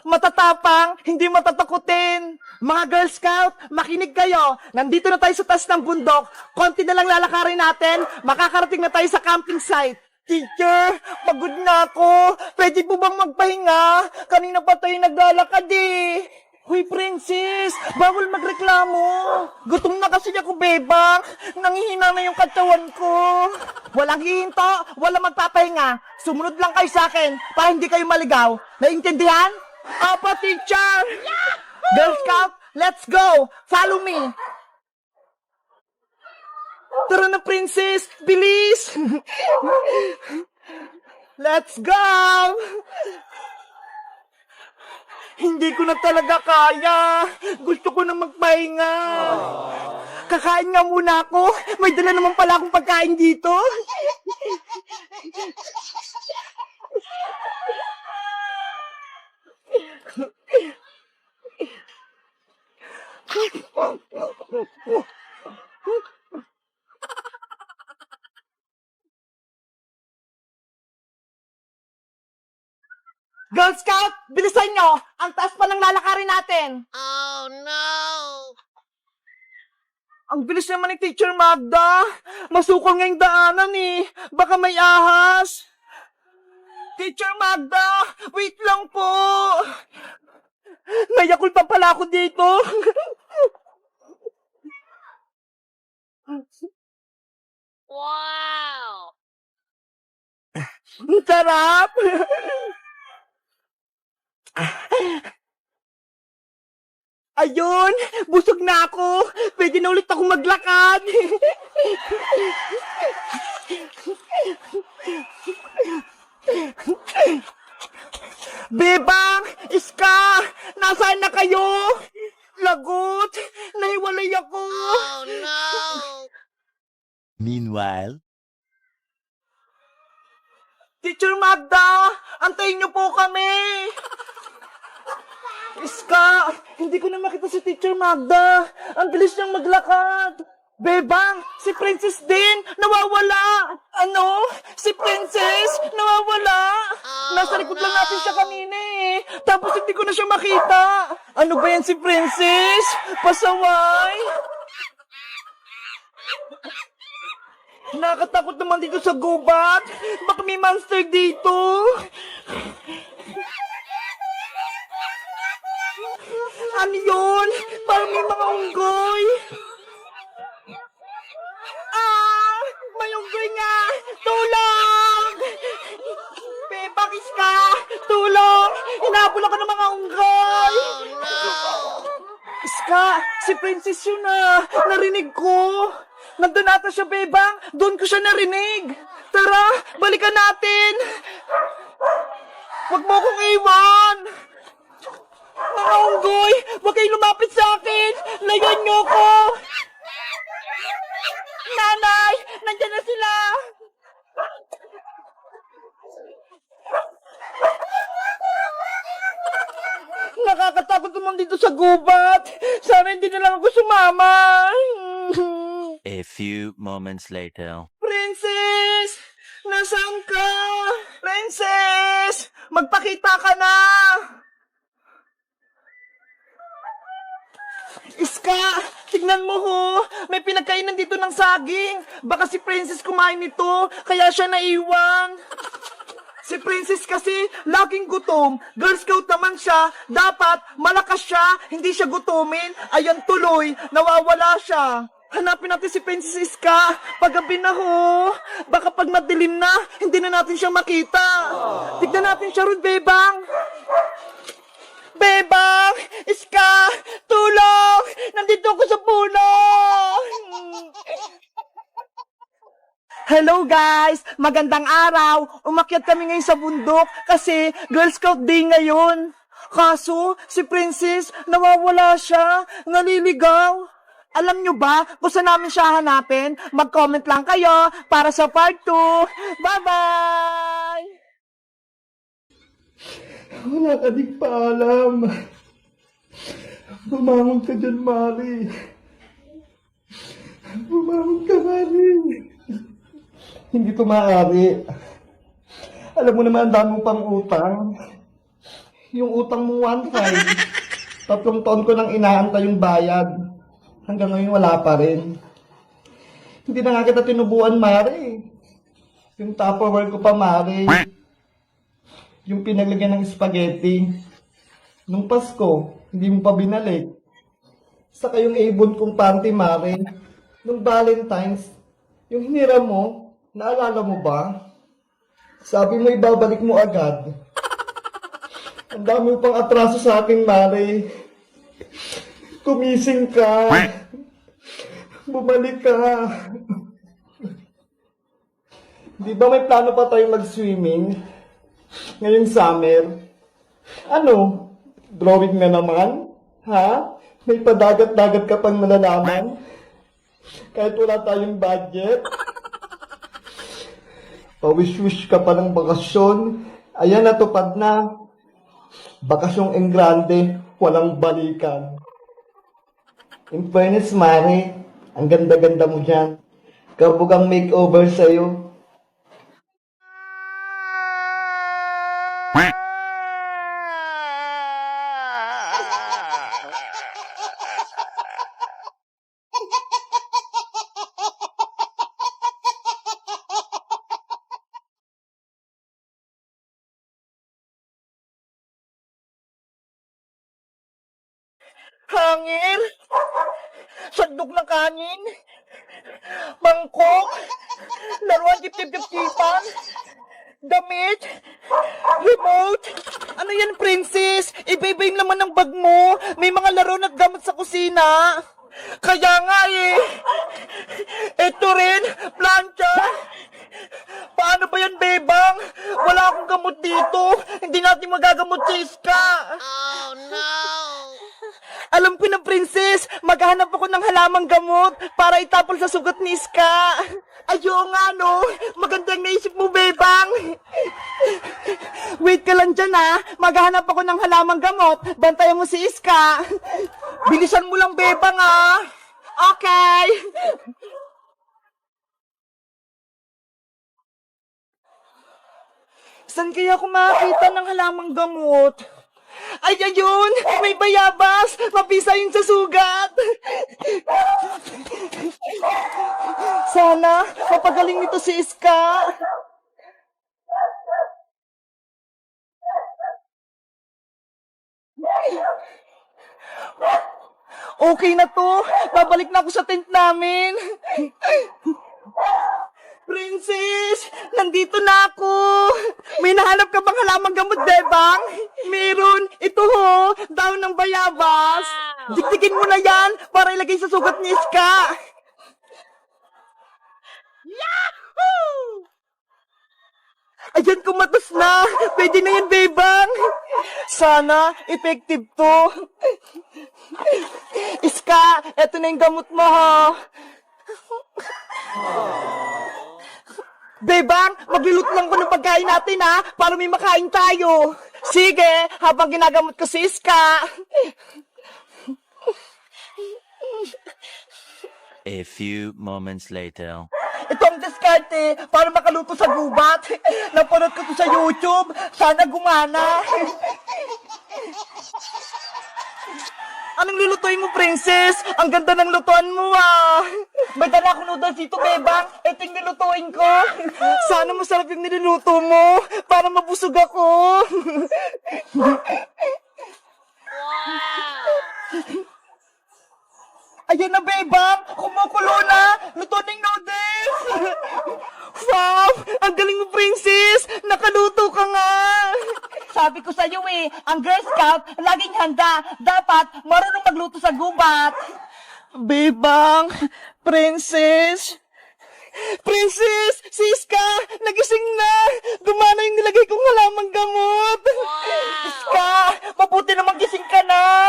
matatapang, hindi matatakutin. Mga Girl Scout, makinig kayo. Nandito na tayo sa taas ng bundok. Konti na lang lalakarin natin. Makakarating na tayo sa camping site. Teacher, pagod na ako. Pwede po bang magpahinga? Kanina pa tayo naglalakad eh. Huy, Princess, bawal magreklamo. Gutom na kasi ako, bebang. Nangihina na yung katawan ko. Walang hihinto, walang magpapahinga. Sumunod lang kayo sa akin para hindi kayo maligaw. Naintindihan? Opo, teacher. Girl Scout, let's go. Follow me. Tara na, Princess. Bilis. Let's go. Hindi ko na talaga kaya. Gusto ko na magpahinga. Kakain nga muna ako. May dala naman pala akong pagkain dito. Girl Scout, bilisan nyo! Ang taas pa ng lalakarin natin! Oh no! Ang bilis naman ni Teacher Magda! Masukol nga yung daanan eh! Baka may ahas! Teacher Magda! Wait lang po! Nayakul pa pala ako dito! Wow! Ang sarap! Ayun! Busog na ako! Pwede na ulit ako maglakad! Bebang! Iska! Nasaan na kayo? Lagot! Nahiwalay ako! Oh no! Meanwhile, Teacher Magda! Antayin niyo po kami! Iska! Hindi ko na makita si Teacher Magda! Ang bilis niyang maglakad! Bebang! Si Princess din! Nawawala! Ano? Si Princess! Nawawala! Nasa likod lang natin siya kanina eh! Tapos hindi ko na siya makita! Ano ba yan si Princess? Pasaway! Nakakatakot naman dito sa gubat! Baka may monster dito! Ano yun? Parang may mga unggoy! Ah! May unggoy nga! Tulong! Bebakis ka! Tulong! Hinabol ako ng mga unggoy! Oh no! Iska! Si Princess yun ah! Narinig ko! Nandun ata siya, Bebang! Doon ko siya narinig! Tara! Balikan natin! Huwag mo akong iwan! Mga unggoy! Huwag kayong lumapit sa akin! Layan niyo ko! Nanay! Nandiyan na sila! Nakakatakot naman dito sa gubat! Sana hindi na lang ako sumama! a few moments later. Princess! Nasaan ka? Princess! Magpakita ka na! Iska! Tignan mo ho! May pinagkainan dito ng saging! Baka si Princess kumain nito, kaya siya naiwan! Si Princess kasi laging gutom. Girl Scout naman siya. Dapat malakas siya, hindi siya gutumin. Ayan tuloy, nawawala siya. Hanapin natin si Princess Iska. Paggabi na ho. Baka pag madilim na, hindi na natin siya makita. Tignan natin siya ron, Bebang. Bebang! Iska! Tulong! Nandito ako sa puno! Hello guys! Magandang araw! Umakyat kami ngayon sa bundok kasi Girl Scout Day ngayon. Kaso, si Princess, nawawala siya, naliligaw. Alam nyo ba kung saan namin siya hanapin? Mag-comment lang kayo para sa part 2. Bye-bye! Wala ka ding paalam. Bumangon ka dyan, Mari. Bumangon ka, Mari. Hindi to maaari. Alam mo naman, ang dami mo pang utang. Yung utang mo 1.5. 3 taon ko nang inaantay yung bayad. Hanggang ngayon wala pa rin. Hindi na nga kita tinubuan, Mare. Yung Tupperware ko pa, Mare. Yung pinaglagyan ng spaghetti. Nung Pasko, hindi mo pa binalik. Saka yung ibon kong panty, Mare. Nung Valentine's, yung hiniram mo, naalala mo ba? Sabi mo ibabalik mo agad. Ang dami mo pang atraso sa akin, Mare. Kumising ka. Bumalik ka. Di ba may plano pa tayong mag-swimming? Ngayong summer? Ano? Drawing na naman? Ha? May padagat-dagat ka pang malalaman? Kahit wala tayong budget? Pawish-wish ka pa ng bakasyon? Ayan, natupad na. Bakasyong Engrande, walang balikan. In fairness, Mare, ang ganda-ganda mo dyan. Kabugang makeover sa'yo. Hangin! Sandok ng kanin! Mangkok! Laruan tip-tip-tip-tipan! Damit! Remote! Ano yan, princess? Iba-iba yung laman ng bag mo! May mga laro at gamot sa kusina! Kaya nga eh! Ito rin! Plancha! Paano ba yan, bebang? Wala akong gamot dito! Hindi natin magagamot si Iska! Oh no! Alam ko na, princess, maghahanap ako ng halamang gamot para itapol sa sugat ni Iska. Ayo nga, no? Magandang naisip mo, bebang. Wait ka lang dyan, ha? Maghahanap ako ng halamang gamot. Bantayan mo si Iska. Bilisan mo lang, bebang, ha? Okay. Saan kaya ako makakita ng halamang gamot? Ay, ayun! May bayabas! Mapisa yun sa sugat! Sana, mapagaling nito si Iska. Okay na to. Babalik na ako sa tent namin. Princess! Nandito na ako! May nahanap ka bang halamang gamot, bebang? Meron! Ito ho! Daon ng bayabas! Dikdikin mo na yan para ilagay sa sugat ni Iska! Yahoo! Ayan, kumatas na! Pwede na yan, bebang! Sana, effective to! Iska, eto na yung gamot mo, ha! Bebang, magluluto lang ko ng pagkain natin, ha? Para may makain tayo. Sige, habang ginagamot ko si Iska. A few moments later. Ito ang diskarte para makaluto sa gubat. Napanood ko to sa YouTube. Sana gumana. Anong lulutuin mo, princess? Ang ganda ng lutuan mo, ah. May dala akong noodles dito, bebang. Ito yung nilutuin ko. Sana masarap yung niluluto mo para mabusog ako. Wow! Ayan na, bebang. Kumukulo na. Luto na yung noodles. Wow! Ang galing mo, princess. Nakaluto ka nga. Sabi ko sa'yo eh, ang Girl Scout laging handa. Dapat marunong magluto sa gubat. Bebang, princess. Princess, Siska, nagising na. Gumana yung nilagay kong halamang gamot. Siska, mabuti namang gising ka na.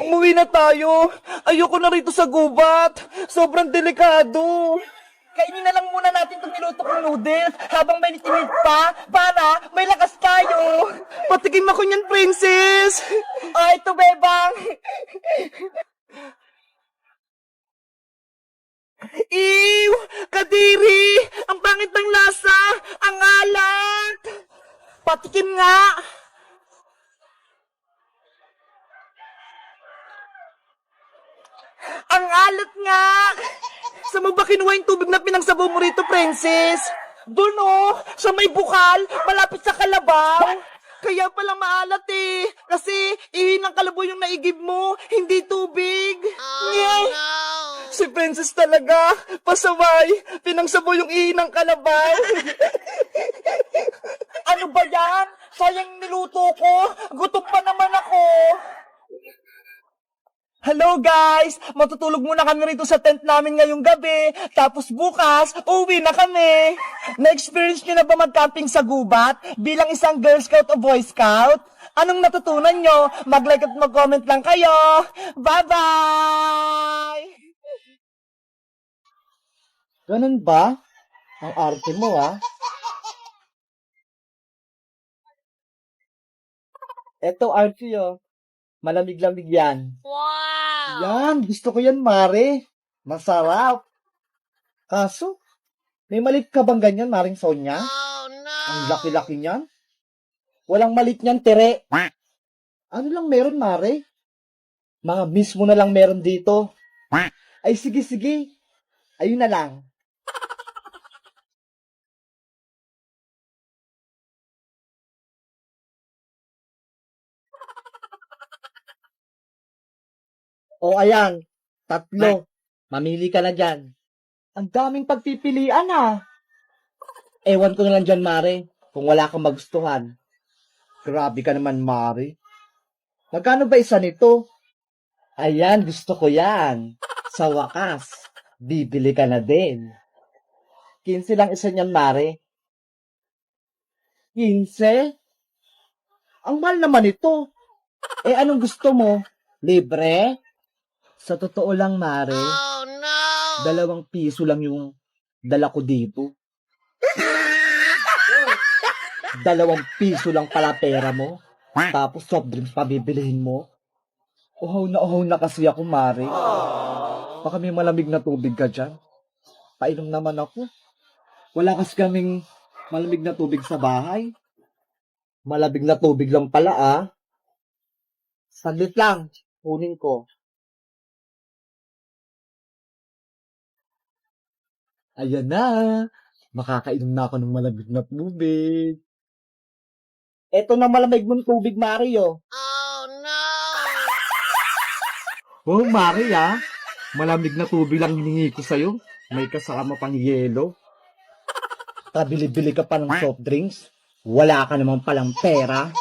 Umuwi na tayo. Ayoko na rito sa gubat. Sobrang delikado. Kainin na lang muna natin itong niluto kong noodles habang may nitinid pa para may lakas tayo. Patikim ako niyan, princess. Ah, ito, bebang. Ew! Kadiri! Ang pangit ng lasa! Ang alat! Patikim nga! Ang alat nga! Saan mo ba kinuha yung tubig na pinangsabaw mo rito, princess? Doon oh, sa may bukal, malapit sa kalabaw. Kaya pala maalat eh. Kasi ihi ng kalabaw yung naigib mo, hindi tubig. Oh Nyeh! no! Si princess talaga, pasaway, pinangsabaw yung ihi ng kalabaw. Ano ba yan? Sayang niluto ko, gutom pa naman ako. Hello guys! Matutulog muna kami rito sa tent namin ngayong gabi. Tapos bukas, uwi na kami. Na-experience nyo na ba mag-camping sa gubat bilang isang Girl Scout o Boy Scout? Anong natutunan nyo? Mag-like at mag-comment lang kayo. Bye-bye! Ganun ba? Ang arte mo Eto arte Malamig-lamig yan. Wow! Yan, gusto ko yan, Mare. Masarap. Kaso, may malit ka bang ganyan, Maring Sonya? Oh no! Ang laki-laki niyan. Walang malit niyan, tere. Ano lang meron, Mare? Mga miss mo na lang meron dito. Ay, sige. Ayun na lang. O ayan, 3. Mamili ka na dyan. Ang daming pagpipilian Ewan ko na lang dyan, Mare, kung wala kang magustuhan. Grabe ka naman, Mare. Magkano ba isa nito? Ayan, gusto ko yan. Sa wakas, bibili ka na din. 15 lang isa niyan, Mare. 15? Ang mahal naman ito. Anong gusto mo? Libre? Sa totoo lang, Mare, Oh no! 2 piso lang yung dala ko dito. 2 piso lang pala pera mo. Tapos soft drinks pa bibilihin mo. Uhaw na kasi ako, Mare. Baka may malamig na tubig ka dyan. Painom naman ako. Wala kasi kaming malamig na tubig sa bahay. Malamig na tubig lang pala, Saglit lang. Kunin ko. Ayan na. Makakainom na ako ng malamig na tubig. Eto na malamig mong tubig, Mario. Oh no! Oh, Mario, malamig na tubig lang hiningi ko sa'yo. May kasama pang yelo. Kabili-bili ka pa ng soft drinks. Wala ka naman palang pera.